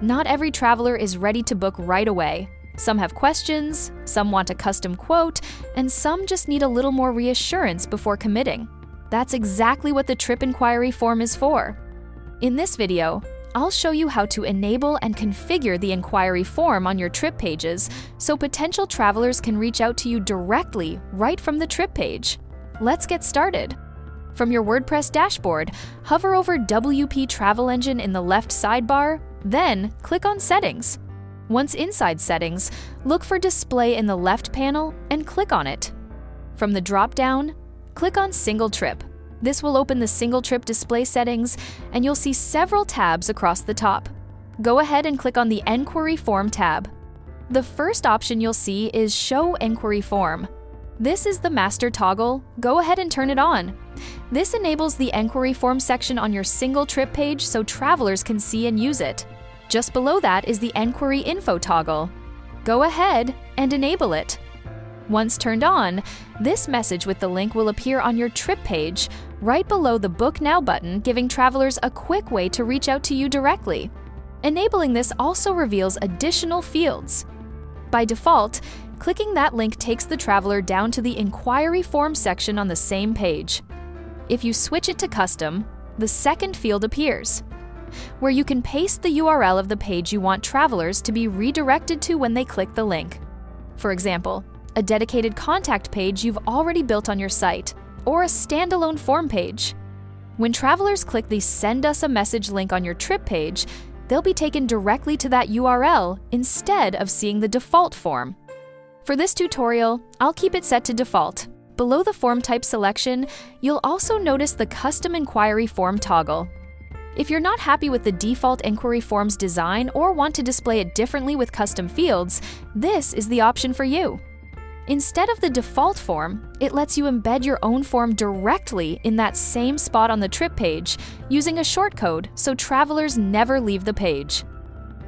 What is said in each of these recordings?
Not every traveler is ready to book right away. Some have questions, some want a custom quote, and some just need a little more reassurance before committing. That's exactly what the trip inquiry form is for. In this video, I'll show you how to enable and configure the inquiry form on your trip pages so potential travelers can reach out to you directly right from the trip page. Let's get started. From your WordPress dashboard, hover over WP Travel Engine in the left sidebar, then click on Settings. Once inside Settings, look for Display in the left panel and click on it. From the drop-down, click on Single Trip. This will open the single trip display settings, and you'll see several tabs across the top. Go ahead and click on the Enquiry Form tab. The first option you'll see is Show Enquiry Form. This is the master toggle. Go ahead and turn it on. This enables the Enquiry Form section on your single trip page so travelers can see and use it. Just below that is the Enquiry Info toggle. Go ahead and enable it. Once turned on, this message with the link will appear on your trip page right below the Book Now button, giving travelers a quick way to reach out to you directly. Enabling this also reveals additional fields. By default, clicking that link takes the traveler down to the Inquiry Form section on the same page. If you switch it to Custom, the second field appears, where you can paste the URL of the page you want travelers to be redirected to when they click the link. For example, a dedicated contact page you've already built on your site, or a standalone form page. When travelers click the Send Us a Message link on your trip page, they'll be taken directly to that URL instead of seeing the default form. For this tutorial, I'll keep it set to default. Below the form type selection, you'll also notice the Custom Inquiry Form toggle. If you're not happy with the default inquiry form's design or want to display it differently with custom fields, this is the option for you. Instead of the default form, it lets you embed your own form directly in that same spot on the trip page using a shortcode so travelers never leave the page.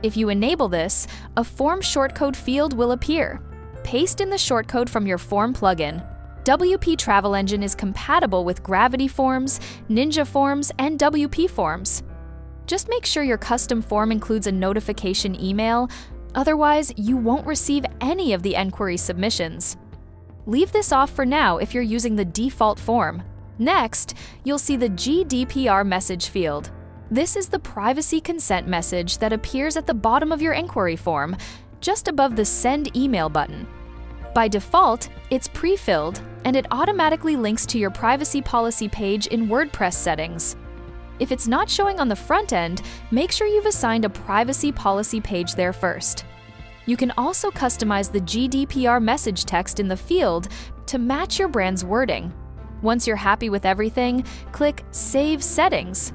If you enable this, a form shortcode field will appear. Paste in the shortcode from your form plugin. WP Travel Engine is compatible with Gravity Forms, Ninja Forms, and WP Forms. Just make sure your custom form includes a notification email. Otherwise, you won't receive any of the enquiry submissions. Leave this off for now if you're using the default form. Next, you'll see the GDPR message field. This is the privacy consent message that appears at the bottom of your inquiry form, just above the Send Email button. By default, it's pre-filled, and it automatically links to your privacy policy page in WordPress settings. If it's not showing on the front end, make sure you've assigned a privacy policy page there first. You can also customize the GDPR message text in the field to match your brand's wording. Once you're happy with everything, click Save Settings.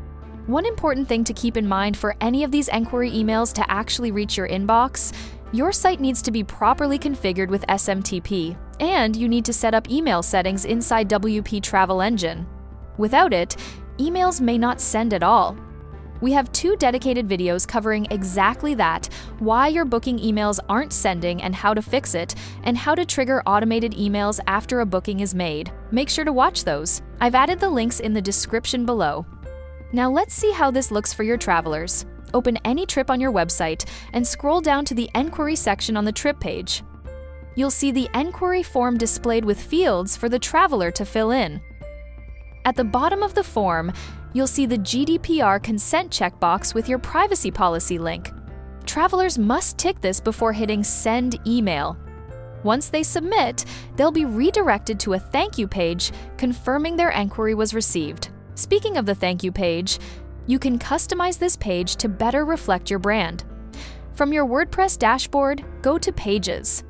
One important thing to keep in mind for any of these enquiry emails to actually reach your inbox: your site needs to be properly configured with SMTP, and you need to set up email settings inside WP Travel Engine. Without it, emails may not send at all. We have 2 dedicated videos covering exactly that: why your booking emails aren't sending and how to fix it, and how to trigger automated emails after a booking is made. Make sure to watch those. I've added the links in the description below. Now let's see how this looks for your travelers. Open any trip on your website and scroll down to the Enquiry section on the trip page. You'll see the enquiry form displayed with fields for the traveler to fill in. At the bottom of the form, you'll see the GDPR consent checkbox with your privacy policy link. Travelers must tick this before hitting Send Email. Once they submit, they'll be redirected to a thank you page confirming their enquiry was received. Speaking of the thank you page, you can customize this page to better reflect your brand. From your WordPress dashboard, go to Pages.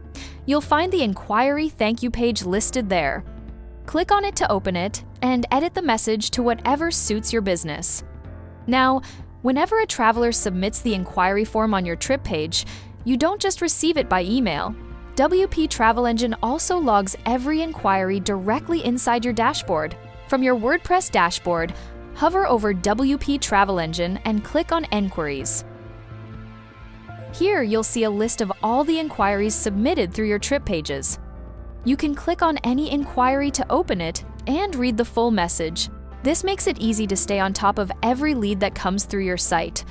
You'll find the Inquiry thank you page listed there. Click on it to open it, and edit the message to whatever suits your business. Now, whenever a traveler submits the inquiry form on your trip page, you don't just receive it by email. WP Travel Engine also logs every inquiry directly inside your dashboard. From your WordPress dashboard, hover over WP Travel Engine and click on Enquiries. Here you'll see a list of all the inquiries submitted through your trip pages. You can click on any inquiry to open it and read the full message. This makes it easy to stay on top of every lead that comes through your site.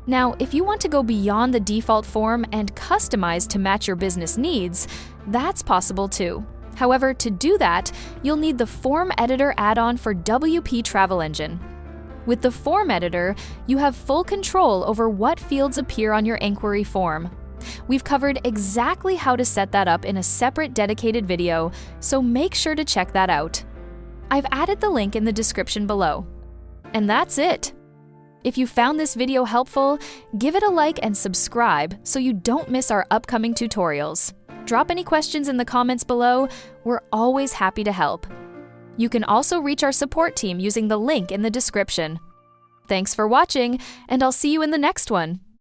Now, if you want to go beyond the default form and customize to match your business needs, that's possible too. However, to do that, you'll need the Form Editor add-on for WP Travel Engine. With the Form Editor, you have full control over what fields appear on your inquiry form. We've covered exactly how to set that up in a separate dedicated video, so make sure to check that out. I've added the link in the description below. And that's it. If you found this video helpful, give it a like and subscribe so you don't miss our upcoming tutorials. Drop any questions in the comments below. We're always happy to help. You can also reach our support team using the link in the description. Thanks for watching, and I'll see you in the next one.